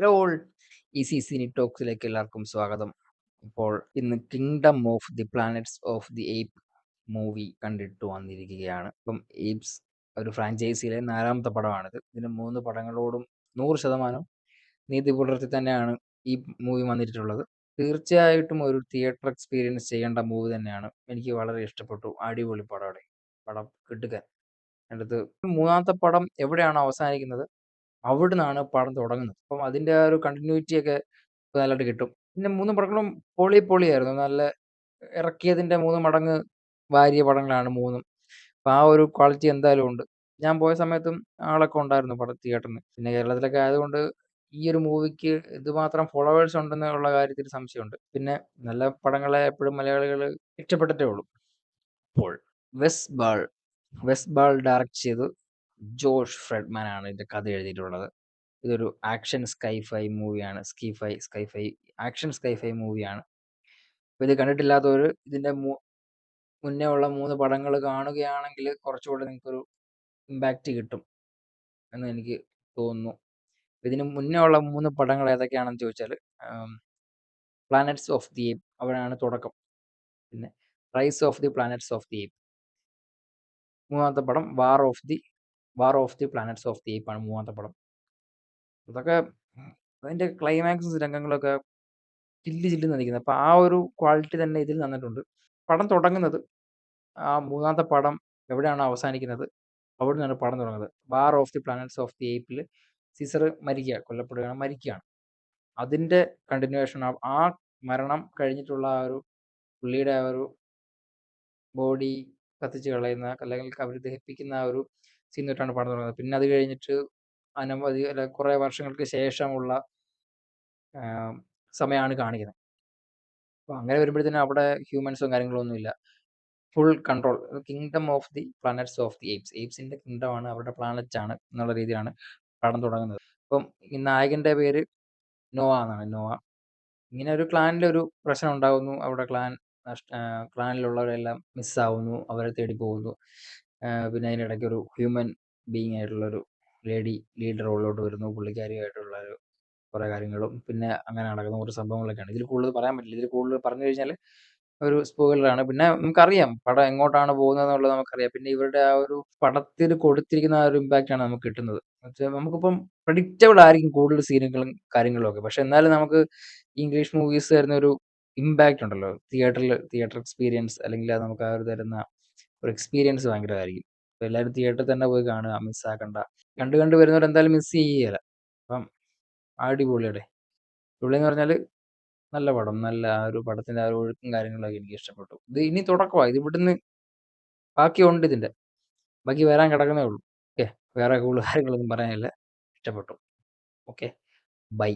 Hello all, easy Sini ടോക്സിലേക്ക് എല്ലാവർക്കും സ്വാഗതം. ഇപ്പോൾ ഇന്ന് kingdom of the planets of the ape movie കണ്ടിട്ട് വന്നിരിക്കുകയാണ്. ഇപ്പം ഏപ്സ് ഒരു ഫ്രാഞ്ചൈസിയിലെ 4ാമത്തെ പടമാണിത്. ഇതിന് 3 പടങ്ങളോടും 100% നീതി പുലർത്തി തന്നെയാണ് ഈ മൂവി വന്നിട്ടുള്ളത്. തീർച്ചയായിട്ടും ഒരു തിയേറ്റർ എക്സ്പീരിയൻസ് ചെയ്യേണ്ട മൂവി തന്നെയാണ്. എനിക്ക് വളരെ ഇഷ്ടപ്പെട്ടു. അടിപൊളി പടമാണ്. പടം കിടുക്കൻ. അടുത്ത് 3ാമത്തെ പടം എവിടെയാണ് അവസാനിക്കുന്നത് അവിടുന്നാണ് പടം തുടങ്ങുന്നത്. അപ്പം അതിന്റെ ആ ഒരു കണ്ടിന്യൂറ്റി ഒക്കെ നല്ലതായിട്ട് കിട്ടും. പിന്നെ 3 പടങ്ങളും പൊളിയായിരുന്നു. നല്ല ഇറക്കിയതിന്റെ 3 മടങ്ങ് വാരിയ പടങ്ങളാണ് 3ഉം. അപ്പൊ ആ ഒരു ക്വാളിറ്റി എന്തായാലും ഉണ്ട്. ഞാൻ പോയ സമയത്തും ആളൊക്കെ ഉണ്ടായിരുന്നു തിയേറ്ററിന്. പിന്നെ കേരളത്തിലൊക്കെ ആയതുകൊണ്ട് ഈ ഒരു മൂവിക്ക് ഇതുമാത്രം ഫോളോവേഴ്സ് ഉണ്ടെന്നുള്ള കാര്യത്തിൽ സംശയമുണ്ട്. പിന്നെ നല്ല പടങ്ങളെ എപ്പോഴും മലയാളികൾ ഇഷ്ടപ്പെട്ടിട്ടേ ഉള്ളൂ. അപ്പോൾ വെസ് ബാൾ ഡയറക്റ്റ് ചെയ്ത് ജോഷ് ഫ്രെഡ്മാൻ ആണ് ഇതിന്റെ കഥ എഴുതിയിട്ടുള്ളത്. ഇതൊരു ആക്ഷൻ സ്കൈഫൈ മൂവിയാണ്. സ്കൈഫൈ ആക്ഷൻ സ്കൈഫൈ മൂവിയാണ്. അപ്പോൾ ഇത് കണ്ടിട്ടില്ലാത്തവർ ഇതിന്റെ മുന്നേ ഉള്ള 3 പടങ്ങൾ കാണുകയാണെങ്കിൽ കുറച്ചുകൂടെ നിങ്ങൾക്കൊരു ഇമ്പാക്റ്റ് കിട്ടും എന്ന് എനിക്ക് തോന്നുന്നു. ഇതിന് മുന്നേ ഉള്ള 3 പടങ്ങൾ ഏതൊക്കെയാണെന്ന് ചോദിച്ചാൽ പ്ലാനറ്റ്സ് ഓഫ് ദി ഏപ്പ് അവിടെയാണ് തുടക്കം. പിന്നെ rise of the planets of the ape. 3ാമത്തെ പടം war of the planets of the ape ആണ് 3ാമത്തെ പടം. അതൊക്കെ അതിന്റെ ക്ലൈമാക്സ് രംഗങ്ങളൊക്കെ ചില്ല് നിൽക്കുന്നത്. അപ്പൊ ആ ഒരു ക്വാളിറ്റി തന്നെ ഇതിൽ തന്നിട്ടുണ്ട്. പടം തുടങ്ങുന്നത് ആ 3ാമത്തെ പടം എവിടെയാണോ അവസാനിക്കുന്നത് അവിടെ നിന്നാണ് പടം തുടങ്ങുന്നത്. War of the planets of the ഏപ്പിൽ സീസർ മരിക്കുകയാണ്. അതിന്റെ കണ്ടിന്യൂവേഷൻ ആ മരണം കഴിഞ്ഞിട്ടുള്ള ആ ഒരു പുള്ളിയുടെ ആ ഒരു ബോഡി കത്തിച്ച് കളയുന്ന അല്ലെങ്കിൽ അവർ ദഹിപ്പിക്കുന്ന ആ ഒരു സീൻ തൊട്ടാണ് പടം തുടങ്ങുന്നത്. പിന്നെ അത് കഴിഞ്ഞിട്ട് കുറെ വർഷങ്ങൾക്ക് ശേഷമുള്ള സമയമാണ് കാണിക്കുന്നത്. അപ്പൊ അങ്ങനെ വരുമ്പോഴത്തേനും അവിടെ ഹ്യൂമൻസും കാര്യങ്ങളും ഒന്നുമില്ല. Full control. Kingdom of the planets of the apes. ഏപ്സിന്റെ കിങ്ഡം ആണ്, അവരുടെ പ്ലാനറ്റ് ആണ് എന്നുള്ള രീതിയിലാണ് പടം തുടങ്ങുന്നത്. അപ്പം ഈ നായകന്റെ പേര് നോവ എന്നാണ്. നോവ. ഇങ്ങനെ ഒരു ക്ലാനിൽ ഒരു പ്രശ്നം ഉണ്ടാകുന്നു. അവിടെ ക്ലാനിലുള്ളവരെല്ലാം മിസ്സാവുന്നു. അവരെ തേടി പോകുന്നു. പിന്നെ അതിനിടയ്ക്ക് ഒരു ഹ്യൂമൻ ബീങ് ആയിട്ടുള്ളൊരു ലീഡ് റോളിലോട്ട് വരുന്നു. പുള്ളിക്കാരിയായിട്ടുള്ള ഒരു കുറെ കാര്യങ്ങളും പിന്നെ അങ്ങനെ നടക്കുന്ന കുറച്ച് സംഭവങ്ങളൊക്കെയാണ്. ഇതിൽ കൂടുതൽ പറയാൻ പറ്റില്ല. ഇതിൽ കൂടുതൽ പറഞ്ഞു കഴിഞ്ഞാൽ ഒരു സ്പോയിലറാണ്. പിന്നെ നമുക്കറിയാം പടം എങ്ങോട്ടാണ് പോകുന്നത് എന്നുള്ളത് നമുക്കറിയാം. പിന്നെ ഇവരുടെ ആ ഒരു പടത്തിൽ കൊടുത്തിരിക്കുന്ന ആ ഒരു ഇമ്പാക്റ്റ് ആണ് നമുക്ക് കിട്ടുന്നത്. നമുക്കിപ്പം പ്രഡിക്റ്റബിൾ ആയിരിക്കും കൂടുതൽ സീനുകളും കാര്യങ്ങളും ഒക്കെ. പക്ഷെ എന്നാലും നമുക്ക് ഇംഗ്ലീഷ് മൂവീസ് തരുന്ന ഒരു ഇമ്പാക്റ്റ് ഉണ്ടല്ലോ, തിയേറ്റർ എക്സ്പീരിയൻസ്, അല്ലെങ്കിൽ അത് നമുക്ക് ആ ഒരു തരുന്ന ഒരു എക്സ്പീരിയൻസ് ഭയങ്കരമായിരിക്കും. അപ്പൊ എല്ലാവരും തിയേറ്ററിൽ തന്നെ പോയി കാണുക, മിസ്സാക്കണ്ട. കണ്ടു വരുന്നവർ എന്തായാലും മിസ് ചെയ്യല. അപ്പം അടിപൊളിയുടെ പുള്ളി എന്ന് പറഞ്ഞാൽ നല്ല പടം. നല്ല ആ ഒരു പടത്തിന്റെ ആ ഒരു ഒഴുക്കും കാര്യങ്ങളൊക്കെ എനിക്ക് ഇഷ്ടപ്പെട്ടു. ഇത് ഇനി തുടക്കമാണ്. ഇത് ഇവിടുന്ന് ബാക്കിയുണ്ട് ഇതിന്റെ. ബാക്കി വരാൻ കിടക്കുന്നേ ഉള്ളൂ. ഓക്കെ, വേറെ കൂടുതൽ കാര്യങ്ങളൊന്നും പറയാനില്ല. ഇഷ്ടപ്പെട്ടു. Okay, by.